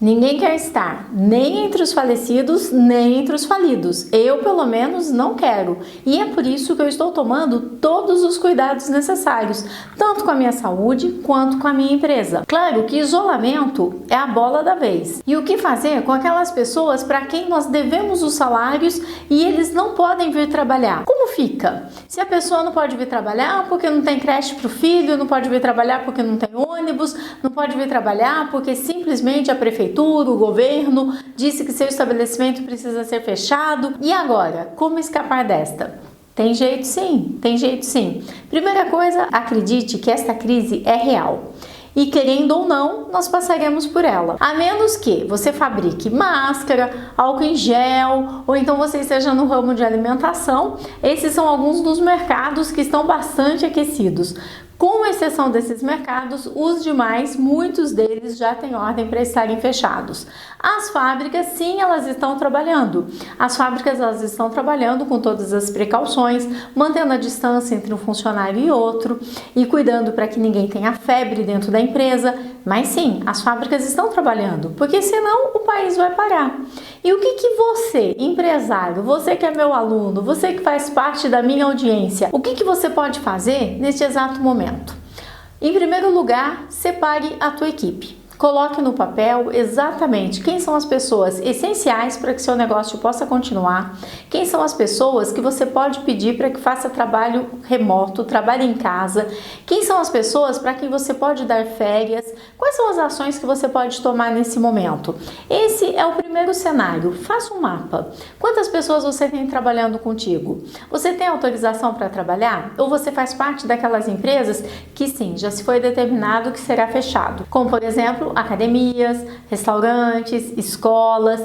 Ninguém quer estar nem entre os falecidos, nem entre os falidos. Eu, pelo menos, não quero. E é por isso que eu estou tomando todos os cuidados necessários, tanto com a minha saúde quanto com a minha empresa. Claro que isolamento é a bola da vez. E o que fazer com aquelas pessoas para quem nós devemos os salários e eles não podem vir trabalhar? Como fica? Se a pessoa não pode vir trabalhar porque não tem creche para o filho, não pode vir trabalhar porque não tem ônibus, não pode vir trabalhar porque simplesmente a prefeitura, o governo disse que seu estabelecimento precisa ser fechado. E agora, como escapar desta? Tem jeito sim, tem jeito sim. Primeira coisa, acredite que esta crise é real. E querendo ou não, nós passaremos por ela. A menos que você fabrique máscara, álcool em gel, ou então você esteja no ramo de alimentação. Esses são alguns dos mercados que estão bastante aquecidos. Com exceção desses mercados, os demais, muitos deles já têm ordem para estarem fechados. As fábricas, sim, elas estão trabalhando. As fábricas, elas estão trabalhando com todas as precauções, mantendo a distância entre um funcionário e outro e cuidando para que ninguém tenha febre dentro da empresa. Mas sim, as fábricas estão trabalhando, porque senão o país vai parar. E o que você, empresário, você que é meu aluno, você que faz parte da minha audiência, o que você pode fazer neste exato momento? Em primeiro lugar, separe a tua equipe. Coloque no papel exatamente quem são as pessoas essenciais para que seu negócio possa continuar, quem são as pessoas que você pode pedir para que faça trabalho remoto, trabalhe em casa, quem são as pessoas para quem você pode dar férias, quais são as ações que você pode tomar nesse momento. Esse é o primeiro cenário. Faça um mapa. Quantas pessoas você tem trabalhando contigo? Você tem autorização para trabalhar? Ou você faz parte daquelas empresas que sim, já se foi determinado que será fechado? Como, por exemplo, academias, restaurantes, escolas.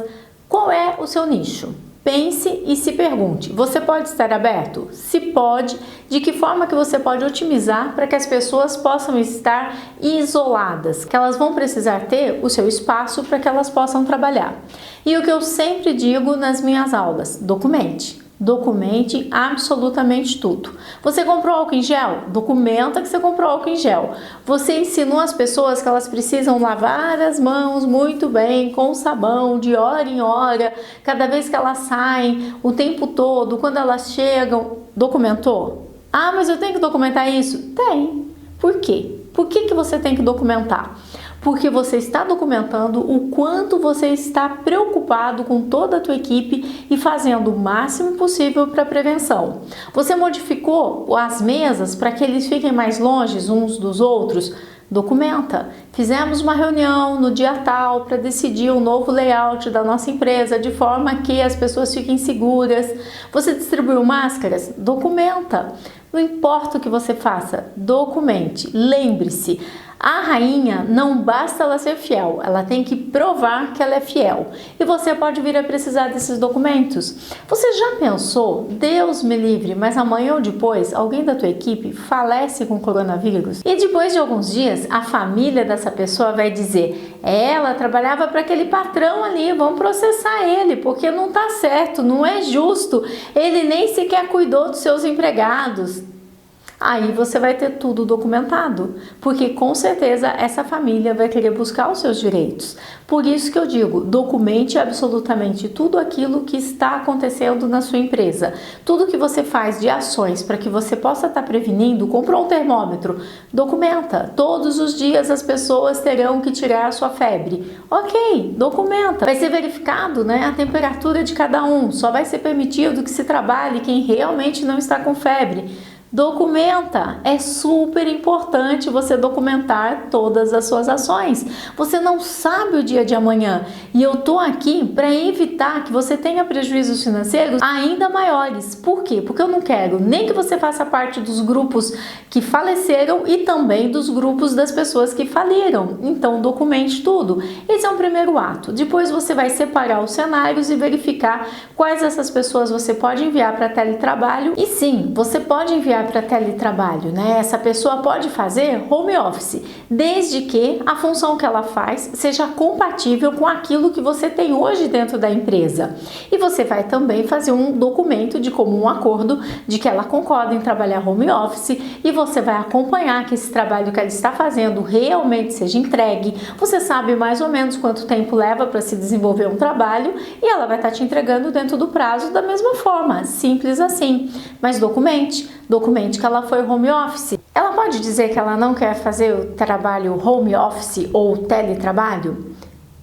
Qual é o seu nicho? Pense e se pergunte, você pode estar aberto? Se pode, de que forma que você pode otimizar para que as pessoas possam estar isoladas, que elas vão precisar ter o seu espaço para que elas possam trabalhar. E o que eu sempre digo nas minhas aulas, documente. Documente absolutamente tudo. Você comprou álcool em gel? Documenta que você comprou álcool em gel. Você ensinou as pessoas que elas precisam lavar as mãos muito bem, com sabão, de hora em hora, cada vez que elas saem, o tempo todo, quando elas chegam. Documentou? Ah, mas eu tenho que documentar isso? Tem. Por quê? Por que você tem que documentar? Porque você está documentando o quanto você está preocupado com toda a tua equipe e fazendo o máximo possível para a prevenção. Você modificou as mesas para que eles fiquem mais longe uns dos outros? Documenta. Fizemos uma reunião no dia tal para decidir o novo layout da nossa empresa de forma que as pessoas fiquem seguras. Você distribuiu máscaras? Documenta. Não importa o que você faça, documente. Lembre-se, a rainha não basta ela ser fiel, ela tem que provar que ela é fiel. E você pode vir a precisar desses documentos. Você já pensou, Deus me livre, mas amanhã ou depois alguém da tua equipe falece com coronavírus? E depois de alguns dias, a família dessa pessoa vai dizer, ela trabalhava para aquele patrão ali, vamos processar ele, porque não tá certo, não é justo, ele nem sequer cuidou dos seus empregados. Aí você vai ter tudo documentado, porque com certeza essa família vai querer buscar os seus direitos. Por isso que eu digo, documente absolutamente tudo aquilo que está acontecendo na sua empresa. Tudo que você faz de ações para que você possa estar prevenindo, comprou um termômetro, documenta. Todos os dias as pessoas terão que tirar a sua febre. Ok, documenta. Vai ser verificado, né, a temperatura de cada um. Só vai ser permitido que se trabalhe quem realmente não está com febre. Documenta, é super importante você documentar todas as suas ações. Você não sabe o dia de amanhã e eu tô aqui para evitar que você tenha prejuízos financeiros ainda maiores. Por quê? Porque eu não quero nem que você faça parte dos grupos que faleceram e também dos grupos das pessoas que faliram. Então documente tudo. Esse é o primeiro ato. Depois você vai separar os cenários e verificar quais dessas pessoas você pode enviar para teletrabalho. E sim, você pode enviar vai para teletrabalho, né? Essa pessoa pode fazer home office, desde que a função que ela faz seja compatível com aquilo que você tem hoje dentro da empresa. E você vai também fazer um documento de comum acordo de que ela concorda em trabalhar home office e você vai acompanhar que esse trabalho que ela está fazendo realmente seja entregue. Você sabe mais ou menos quanto tempo leva para se desenvolver um trabalho e ela vai estar te entregando dentro do prazo da mesma forma, simples assim. Mas documente que ela foi home office. Ela pode dizer que ela não quer fazer o trabalho home office ou teletrabalho?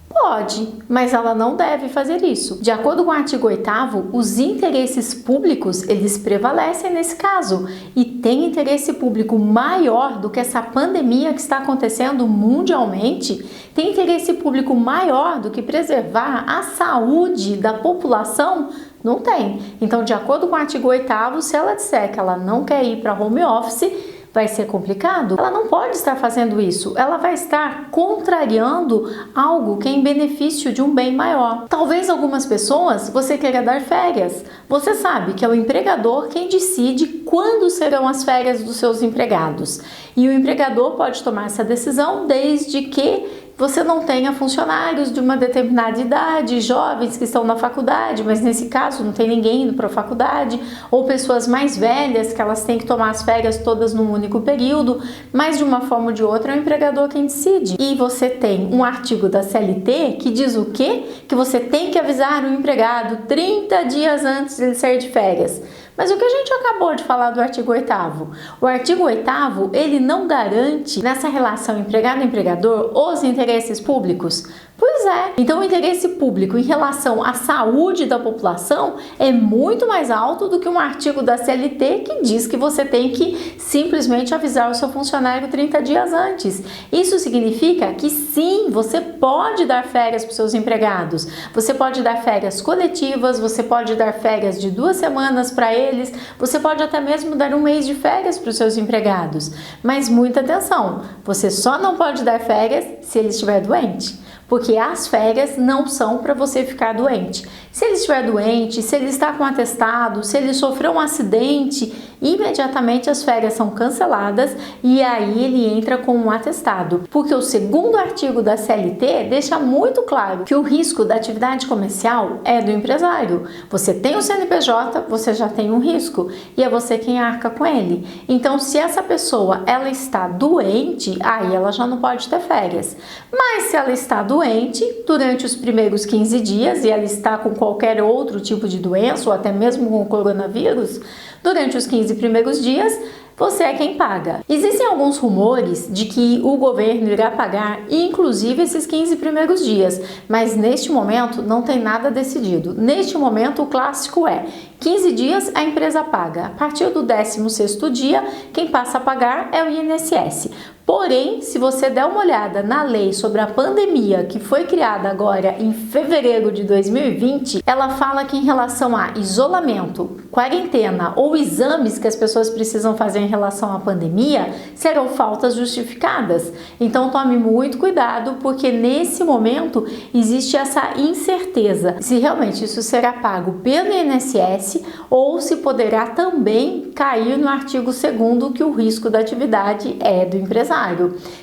Pode, mas ela não deve fazer isso. De acordo com o artigo 8º, os interesses públicos, eles prevalecem nesse caso. E tem interesse público maior do que essa pandemia que está acontecendo mundialmente? Tem interesse público maior do que preservar a saúde da população? Não tem. Então, de acordo com o artigo 8º, se ela disser que ela não quer ir para home office, vai ser complicado? Ela não pode estar fazendo isso. Ela vai estar contrariando algo que é em benefício de um bem maior. Talvez algumas pessoas você queira dar férias. Você sabe que é o empregador quem decide quando serão as férias dos seus empregados. E o empregador pode tomar essa decisão desde que você não tenha funcionários de uma determinada idade, jovens que estão na faculdade, mas nesse caso não tem ninguém indo para a faculdade, ou pessoas mais velhas que elas têm que tomar as férias todas num único período, mas de uma forma ou de outra é o empregador quem decide. E você tem um artigo da CLT que diz o quê? Que você tem que avisar o empregado 30 dias antes de ele sair de férias. Mas o que a gente acabou de falar do artigo 8º? O artigo 8º, ele não garante nessa relação empregado-empregador os interesses públicos? Pois é. Então o interesse público em relação à saúde da população é muito mais alto do que um artigo da CLT que diz que você tem que simplesmente avisar o seu funcionário 30 dias antes. Isso significa que sim, você pode dar férias para os seus empregados. Você pode dar férias coletivas, você pode dar férias de 2 semanas para eles, você pode até mesmo dar um mês de férias para os seus empregados. Mas muita atenção, você só não pode dar férias se ele estiver doente. Porque as férias não são para você ficar doente. Se ele estiver doente, se ele está com atestado, se ele sofreu um acidente, imediatamente as férias são canceladas e aí ele entra com um atestado. Porque o segundo artigo da CLT deixa muito claro que o risco da atividade comercial é do empresário. Você tem o CNPJ, você já tem um risco e é você quem arca com ele. Então, se essa pessoa ela está doente, aí ela já não pode ter férias. Mas se ela está doente durante os primeiros 15 dias e ela está com qualquer outro tipo de doença ou até mesmo com o coronavírus, durante os 15 primeiros dias, você é quem paga. Existem alguns rumores de que o governo irá pagar, inclusive, esses 15 primeiros dias, mas neste momento não tem nada decidido. Neste momento, o clássico é 15 dias a empresa paga. A partir do 16º dia, quem passa a pagar é o INSS. Porém, se você der uma olhada na lei sobre a pandemia que foi criada agora em fevereiro de 2020, ela fala que em relação a isolamento, quarentena ou exames que as pessoas precisam fazer em relação à pandemia, serão faltas justificadas. Então tome muito cuidado, porque nesse momento existe essa incerteza se realmente isso será pago pelo INSS ou se poderá também cair no artigo 2º que o risco da atividade é do empresário.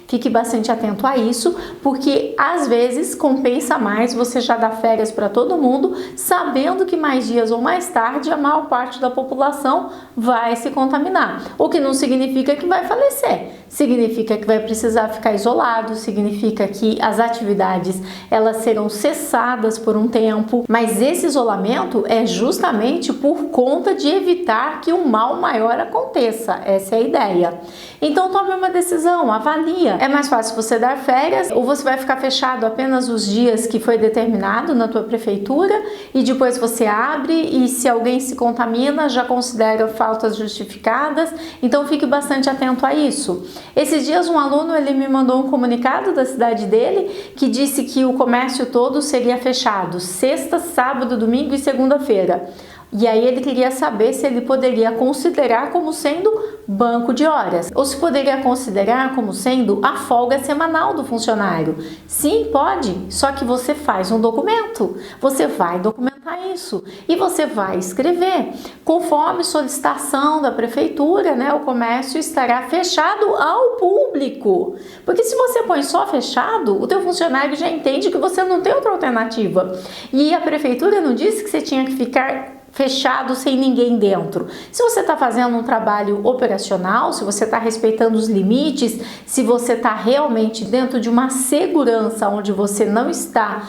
Fique bastante atento a isso, porque às vezes compensa mais você já dar férias para todo mundo, sabendo que mais dias ou mais tarde a maior parte da população vai se contaminar. O que não significa que vai falecer, significa que vai precisar ficar isolado, significa que as atividades elas serão cessadas por um tempo, mas esse isolamento é justamente por conta de evitar que um mal maior aconteça. Essa é a ideia. Então tome uma decisão, avalia. É mais fácil você dar férias ou você vai ficar fechado apenas os dias que foi determinado na tua prefeitura e depois você abre e se alguém se contamina já considera faltas justificadas. Então fique bastante atento a isso. Esses dias um aluno ele me mandou um comunicado da cidade dele que disse que o comércio todo seria fechado sexta, sábado, domingo e segunda-feira. E aí ele queria saber se ele poderia considerar como sendo banco de horas, ou se poderia considerar como sendo a folga semanal do funcionário. Sim, pode, só que você faz um documento, você vai documentar isso e você vai escrever. Conforme solicitação da prefeitura, né, o comércio estará fechado ao público. Porque se você põe só fechado, o teu funcionário já entende que você não tem outra alternativa. E a prefeitura não disse que você tinha que ficar fechado sem ninguém dentro. Se você está fazendo um trabalho operacional, se você está respeitando os limites, se você está realmente dentro de uma segurança onde você não está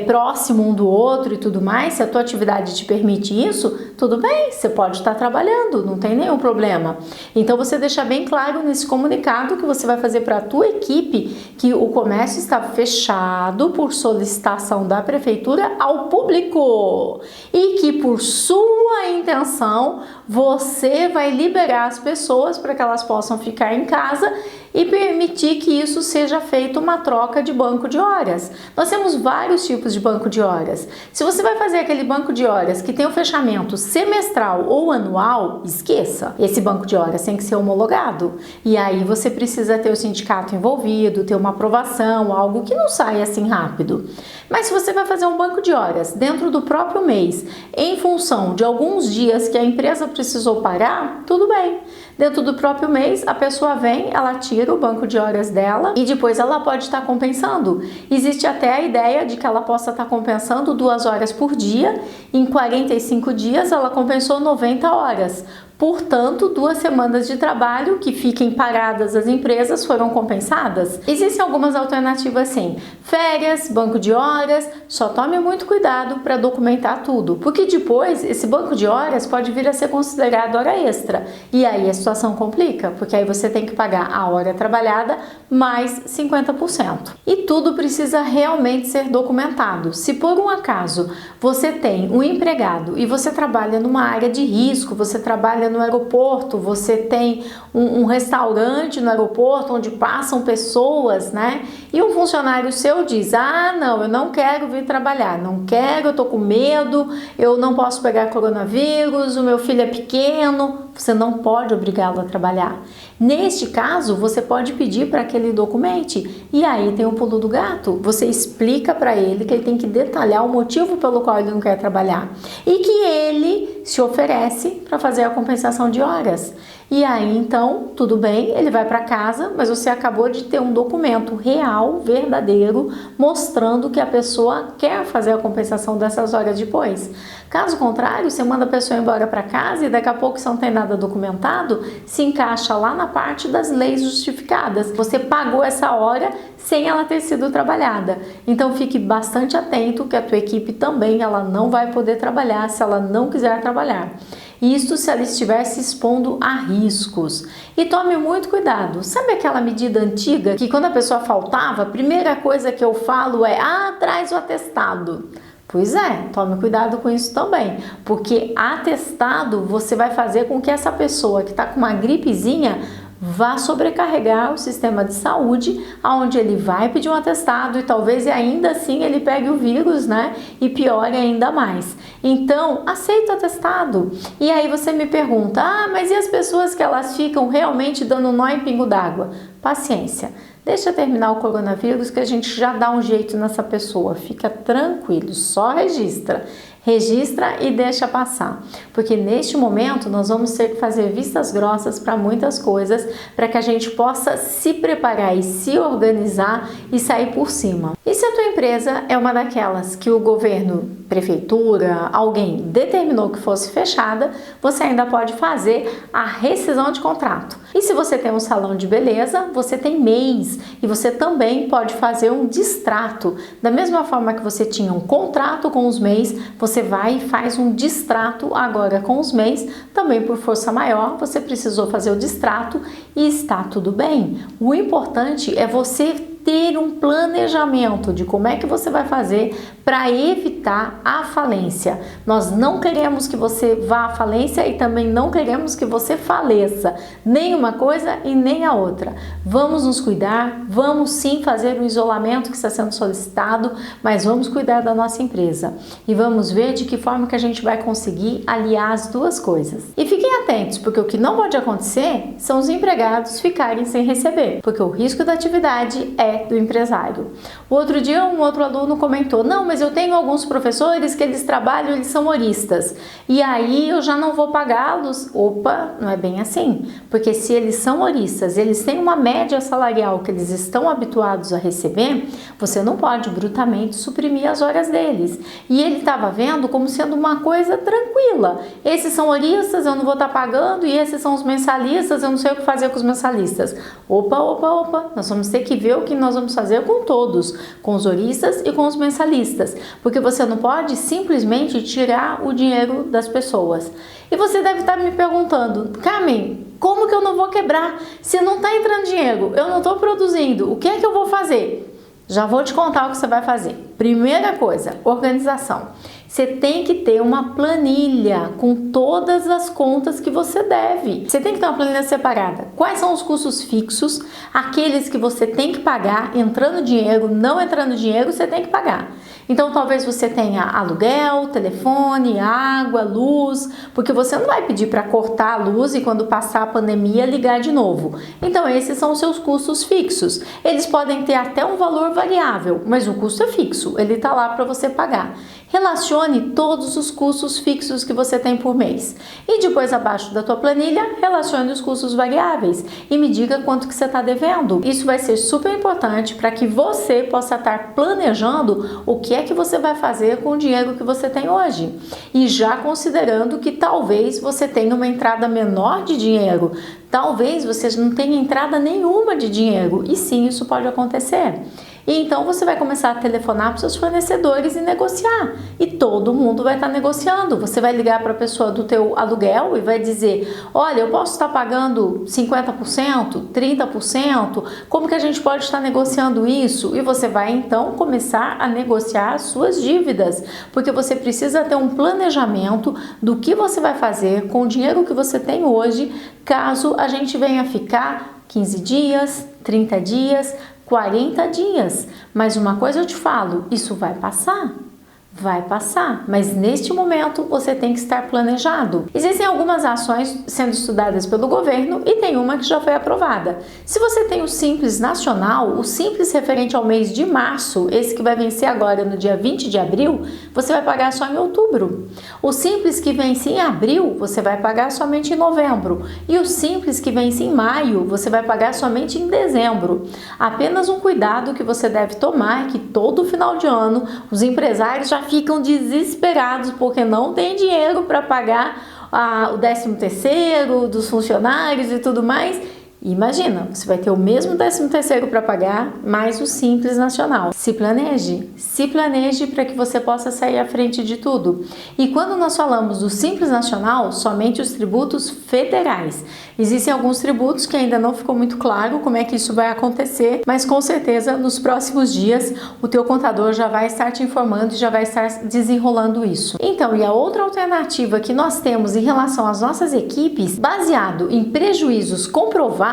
próximo um do outro e tudo mais, se a tua atividade te permite isso, tudo bem, você pode estar trabalhando, não tem nenhum problema. Então você deixa bem claro nesse comunicado que você vai fazer para a tua equipe que o comércio está fechado por solicitação da prefeitura ao público e que por sua intenção você vai liberar as pessoas para que elas possam ficar em casa e permitir que isso seja feito uma troca de banco de horas. Nós temos vários tipos de banco de horas. Se você vai fazer aquele banco de horas que tem o fechamento semestral ou anual, esqueça. Esse banco de horas tem que ser homologado. E aí você precisa ter o sindicato envolvido, ter uma aprovação, algo que não sai assim rápido. Mas se você vai fazer um banco de horas dentro do próprio mês, em função de alguns dias que a empresa precisou parar, tudo bem. Dentro do próprio mês, a pessoa vem, ela tira o banco de horas dela e depois ela pode estar compensando. Existe até a ideia de que ela possa estar compensando 2 horas por dia. Em 45 dias, ela compensou 90 horas. Portanto, 2 semanas de trabalho que fiquem paradas as empresas foram compensadas. Existem algumas alternativas sim. Férias, banco de horas, só tome muito cuidado para documentar tudo, porque depois esse banco de horas pode vir a ser considerado hora extra. E aí a situação complica, porque aí você tem que pagar a hora trabalhada mais 50%. E tudo precisa realmente ser documentado. Se por um acaso você tem um empregado e você trabalha numa área de risco, você trabalha no aeroporto, você tem um restaurante no aeroporto onde passam pessoas, né? E um funcionário seu diz: ah, não, eu não quero vir trabalhar, não quero, eu tô com medo, eu não posso pegar coronavírus, o meu filho é pequeno. Você não pode obrigá-lo a trabalhar. Neste caso, você pode pedir para que ele documente. E aí tem o pulo do gato. Você explica para ele que ele tem que detalhar o motivo pelo qual ele não quer trabalhar. E que ele se oferece para fazer a compensação de horas. E aí, então, tudo bem, ele vai para casa, mas você acabou de ter um documento real, verdadeiro, mostrando que a pessoa quer fazer a compensação dessas horas depois. Caso contrário, você manda a pessoa embora para casa e daqui a pouco você não tem nada documentado, se encaixa lá na parte das leis justificadas. Você pagou essa hora sem ela ter sido trabalhada. Então fique bastante atento que a tua equipe também ela não vai poder trabalhar se ela não quiser trabalhar. Isto se ela estiver se expondo a riscos. E tome muito cuidado. Sabe aquela medida antiga que quando a pessoa faltava, a primeira coisa que eu falo é: ah, traz o atestado. Pois é, tome cuidado com isso também, porque atestado você vai fazer com que essa pessoa que está com uma gripezinha vá sobrecarregar o sistema de saúde, aonde ele vai pedir um atestado e talvez ainda assim ele pegue o vírus, né? E piore ainda mais. Então, aceita o atestado. E aí você me pergunta: ah, mas e as pessoas que elas ficam realmente dando nó em pingo d'água? Paciência. Deixa terminar o coronavírus que a gente já dá um jeito nessa pessoa. Fica tranquilo, só registra. Registra e deixa passar, porque neste momento nós vamos ter que fazer vistas grossas para muitas coisas, para que a gente possa se preparar e se organizar e sair por cima. E se a tua empresa é uma daquelas que o governo, prefeitura, alguém determinou que fosse fechada, você ainda pode fazer a rescisão de contrato. E se você tem um salão de beleza, você tem mês e você também pode fazer um distrato. Da mesma forma que você tinha um contrato com os mês, você vai e faz um distrato agora com os mês, também por força maior, você precisou fazer o distrato e está tudo bem. O importante é você ter um planejamento de como é que você vai fazer para evitar a falência. Nós não queremos que você vá à falência e também não queremos que você faleça, nem uma coisa e nem a outra. Vamos nos cuidar, vamos sim fazer o isolamento que está sendo solicitado, mas vamos cuidar da nossa empresa e vamos ver de que forma que a gente vai conseguir aliar as duas coisas. E fiquem atentos, porque o que não pode acontecer são os empregados ficarem sem receber, porque o risco da atividade é do empresário. O outro dia um outro aluno comentou: não, mas eu tenho alguns professores que eles trabalham, eles são horistas, e aí eu já não vou pagá-los. Opa, não é bem assim, porque se eles são horistas, eles têm uma média salarial que eles estão habituados a receber, você não pode brutamente suprimir as horas deles. E ele estava vendo como sendo uma coisa tranquila. Esses são horistas, eu não vou estar pagando, e esses são os mensalistas, eu não sei o que fazer com os mensalistas. Opa, nós vamos ter que ver o que nós vamos fazer com todos, com os horistas e com os mensalistas, porque você não pode simplesmente tirar o dinheiro das pessoas. E você deve estar me perguntando: Carmen, como que eu não vou quebrar? Se não está entrando dinheiro, eu não estou produzindo, o que é que eu vou fazer? Já vou te contar o que você vai fazer. Primeira coisa, organização. Você tem que ter uma planilha com todas as contas que você deve. Você tem que ter uma planilha separada. Quais são os custos fixos, aqueles que você tem que pagar, entrando dinheiro, não entrando dinheiro, você tem que pagar. Então talvez você tenha aluguel, telefone, água, luz, porque você não vai pedir para cortar a luz e quando passar a pandemia ligar de novo. Então esses são os seus custos fixos. Eles podem ter até um valor variável, mas o custo é fixo, ele está lá para você pagar. Relacione todos os custos fixos que você tem por mês. E depois, abaixo da tua planilha, relacione os custos variáveis e me diga quanto que você está devendo. Isso vai ser super importante para que você possa estar planejando o que é que você vai fazer com o dinheiro que você tem hoje. E já considerando que talvez você tenha uma entrada menor de dinheiro, talvez você não tenha entrada nenhuma de dinheiro. E sim, isso pode acontecer. E então você vai começar a telefonar para os seus fornecedores e negociar. E todo mundo vai estar negociando. Você vai ligar para a pessoa do teu aluguel e vai dizer: olha, eu posso estar pagando 50%, 30%, como que a gente pode estar negociando isso? E você vai então começar a negociar as suas dívidas, porque você precisa ter um planejamento do que você vai fazer com o dinheiro que você tem hoje, caso a gente venha ficar 15 dias, 30 dias, 40 dias, mas uma coisa eu te falo, isso vai passar, mas neste momento você tem que estar planejado. Existem algumas ações sendo estudadas pelo governo e tem uma que já foi aprovada. Se você tem o Simples Nacional, o Simples referente ao mês de março, esse que vai vencer agora no dia 20 de abril, você vai pagar só em outubro. O Simples que vence em abril, você vai pagar somente em novembro. E o Simples que vence em maio, você vai pagar somente em dezembro. Apenas um cuidado que você deve tomar é que todo final de ano os empresários já ficam desesperados porque não tem dinheiro para pagar o 13º dos funcionários e tudo mais. Imagina, você vai ter o mesmo 13º para pagar, mais o Simples Nacional. Se planeje para que você possa sair à frente de tudo. E quando nós falamos do Simples Nacional, somente os tributos federais. Existem alguns tributos que ainda não ficou muito claro como é que isso vai acontecer, mas com certeza nos próximos dias o teu contador já vai estar te informando e já vai estar desenrolando isso. Então, e a outra alternativa que nós temos em relação às nossas equipes, baseado em prejuízos comprovados,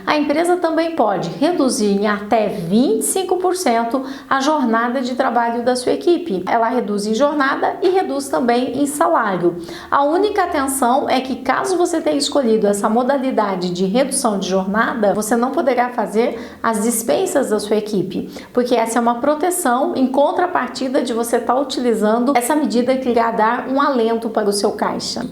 a empresa também pode reduzir em até 25% a jornada de trabalho da sua equipe. Ela reduz em jornada e reduz também em salário. A única atenção é que caso você tenha escolhido essa modalidade de redução de jornada, você não poderá fazer as dispensas da sua equipe, porque essa é uma proteção em contrapartida de você estar utilizando essa medida que irá dar um alento para o seu caixa.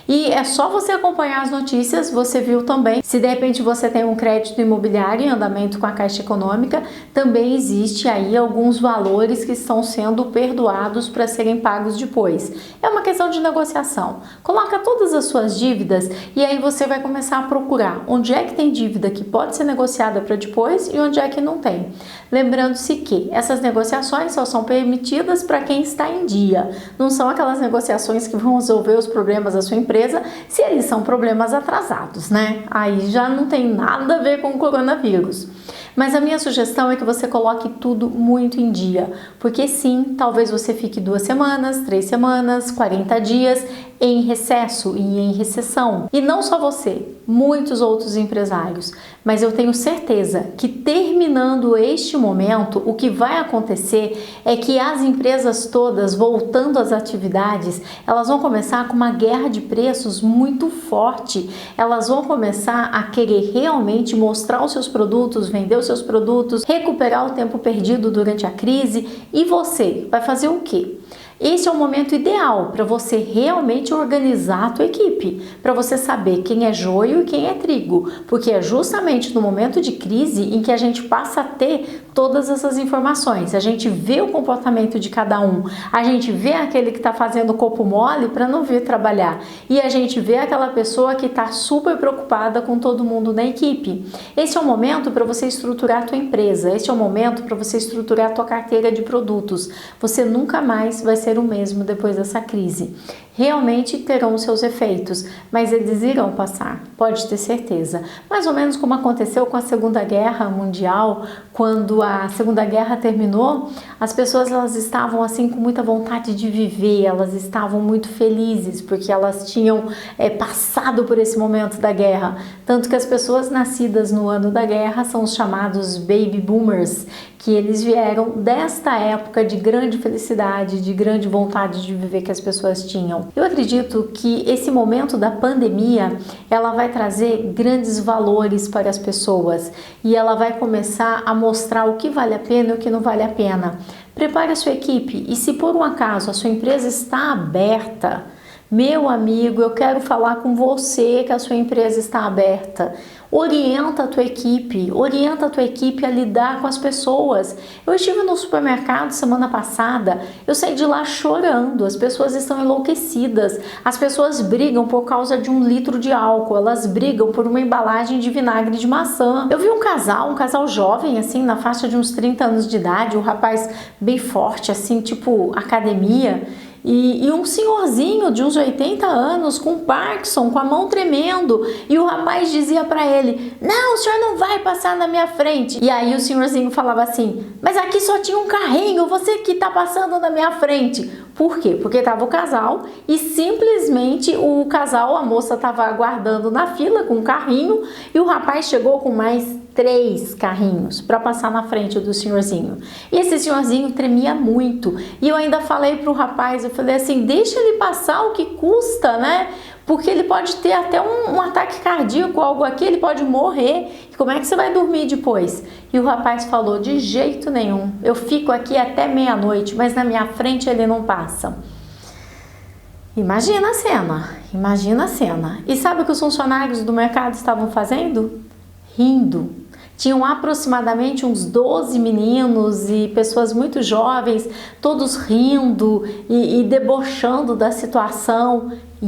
E é só você acompanhar as notícias, você viu também, se de repente você tem um crédito imobiliário em andamento com a Caixa Econômica, também existe aí alguns valores que estão sendo perdoados para serem pagos depois. É uma questão de negociação. Coloca todas as suas dívidas e aí você vai começar a procurar onde é que tem dívida que pode ser negociada para depois e onde é que não tem. Lembrando-se que essas negociações só são permitidas para quem está em dia. Não são aquelas negociações que vão resolver os problemas da sua empresa se eles são problemas atrasados, né? Aí já não tem nada a ver com o coronavírus. Mas a minha sugestão é que você coloque tudo muito em dia, porque sim, talvez você fique 2 semanas, 3 semanas, 40 dias em recesso e em recessão. E não só você, muitos outros empresários. Mas eu tenho certeza que terminando este momento, o que vai acontecer é que as empresas todas, voltando às atividades, elas vão começar com uma guerra de preços muito forte. Elas vão começar a querer realmente mostrar os seus produtos, vender os seus produtos, recuperar o tempo perdido durante a crise. E você vai fazer o quê? Esse é o momento ideal para você realmente organizar a tua equipe, para você saber quem é joio e quem é trigo, porque é justamente no momento de crise em que a gente passa a ter todas essas informações, a gente vê o comportamento de cada um, a gente vê aquele que está fazendo corpo mole para não vir trabalhar e a gente vê aquela pessoa que está super preocupada com todo mundo na equipe. Esse é o momento para você estruturar a tua empresa, esse é o momento para você estruturar a tua carteira de produtos. Você nunca mais vai ser o mesmo depois dessa crise. Realmente terão seus efeitos, mas eles irão passar, pode ter certeza. Mais ou menos como aconteceu com a Segunda Guerra Mundial, quando a Segunda Guerra terminou, as pessoas elas estavam assim com muita vontade de viver, elas estavam muito felizes porque elas tinham passado por esse momento da guerra. Tanto que as pessoas nascidas no ano da guerra são os chamados baby boomers, que eles vieram desta época de grande felicidade, de grande vontade de viver que as pessoas tinham. Eu acredito que esse momento da pandemia, ela vai trazer grandes valores para as pessoas e ela vai começar a mostrar o que vale a pena e o que não vale a pena. Prepare a sua equipe e se por um acaso a sua empresa está aberta, meu amigo, eu quero falar com você que a sua empresa está aberta. Orienta a tua equipe a lidar com as pessoas. Eu estive no supermercado semana passada, eu saí de lá chorando, as pessoas estão enlouquecidas, as pessoas brigam por causa de 1 litro de álcool, elas brigam por uma embalagem de vinagre de maçã. Eu vi um casal jovem, assim, na faixa de uns 30 anos de idade, um rapaz bem forte, assim, tipo academia, e um senhorzinho de uns 80 anos com Parkinson, com a mão tremendo, e o rapaz dizia para ele: não, o senhor não vai passar na minha frente. E aí o senhorzinho falava assim: mas aqui só tinha um carrinho, você que tá passando na minha frente. Por quê? Porque tava o casal e simplesmente o casal, a moça tava aguardando na fila com um carrinho e o rapaz chegou com mais 3 carrinhos para passar na frente do senhorzinho. E esse senhorzinho tremia muito. E eu ainda falei pro rapaz, eu falei assim, deixa ele passar, o que custa, né? Porque ele pode ter até um ataque cardíaco, algo aqui, ele pode morrer. E como é que você vai dormir depois? E o rapaz falou, de jeito nenhum, eu fico aqui até meia-noite, mas na minha frente ele não passa. Imagina a cena, imagina a cena. E sabe o que os funcionários do mercado estavam fazendo? Rindo. Tinham aproximadamente uns 12 meninos e pessoas muito jovens, todos rindo e debochando da situação. E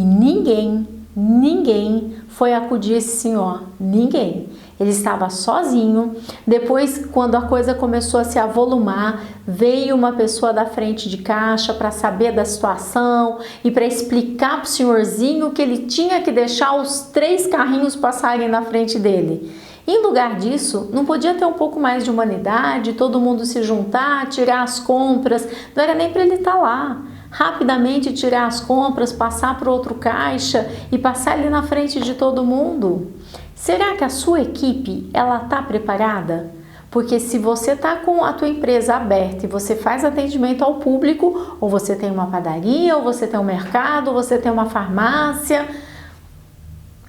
ninguém foi acudir esse senhor, ninguém. Ele estava sozinho. Depois, quando a coisa começou a se avolumar, veio uma pessoa da frente de caixa para saber da situação e para explicar para o senhorzinho que ele tinha que deixar os 3 carrinhos passarem na frente dele. Em lugar disso, não podia ter um pouco mais de humanidade, todo mundo se juntar, tirar as compras, não era nem para ele estar lá. Rapidamente tirar as compras, passar para outro caixa e passar ali na frente de todo mundo. Será que a sua equipe, ela está preparada? Porque se você está com a tua empresa aberta e você faz atendimento ao público, ou você tem uma padaria, ou você tem um mercado, ou você tem uma farmácia,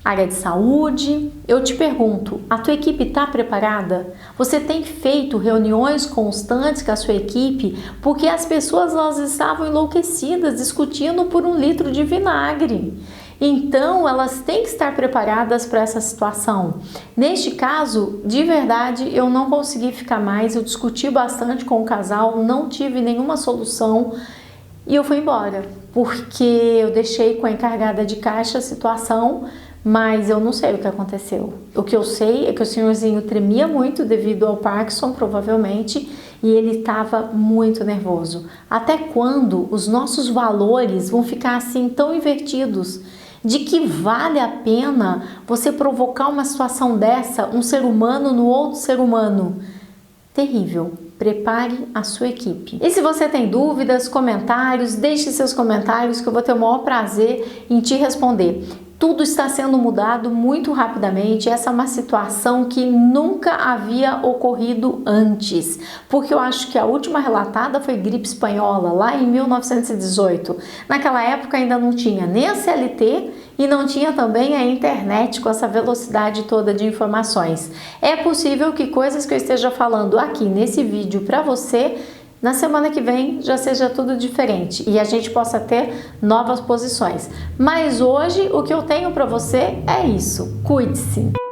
área de saúde, eu te pergunto, a tua equipe está preparada? Você tem feito reuniões constantes com a sua equipe? Porque as pessoas elas estavam enlouquecidas discutindo por 1 litro de vinagre. Então, elas têm que estar preparadas para essa situação. Neste caso, de verdade, eu não consegui ficar mais, eu discuti bastante com o casal, não tive nenhuma solução e eu fui embora. Porque eu deixei com a encarregada de caixa a situação, mas eu não sei o que aconteceu. O que eu sei é que o senhorzinho tremia muito devido ao Parkinson, provavelmente, e ele estava muito nervoso. Até quando os nossos valores vão ficar assim tão invertidos? de que vale a pena você provocar uma situação dessa, um ser humano no outro ser humano. Terrível. Prepare a sua equipe. E se você tem dúvidas, comentários, deixe seus comentários que eu vou ter o maior prazer em te responder. Tudo está sendo mudado muito rapidamente, essa é uma situação que nunca havia ocorrido antes, porque eu acho que a última relatada foi gripe espanhola, lá em 1918. Naquela época ainda não tinha nem a CLT e não tinha também a internet com essa velocidade toda de informações. É possível que coisas que eu esteja falando aqui nesse vídeo para você, na semana que vem já seja tudo diferente e a gente possa ter novas posições. Mas hoje o que eu tenho para você é isso. Cuide-se!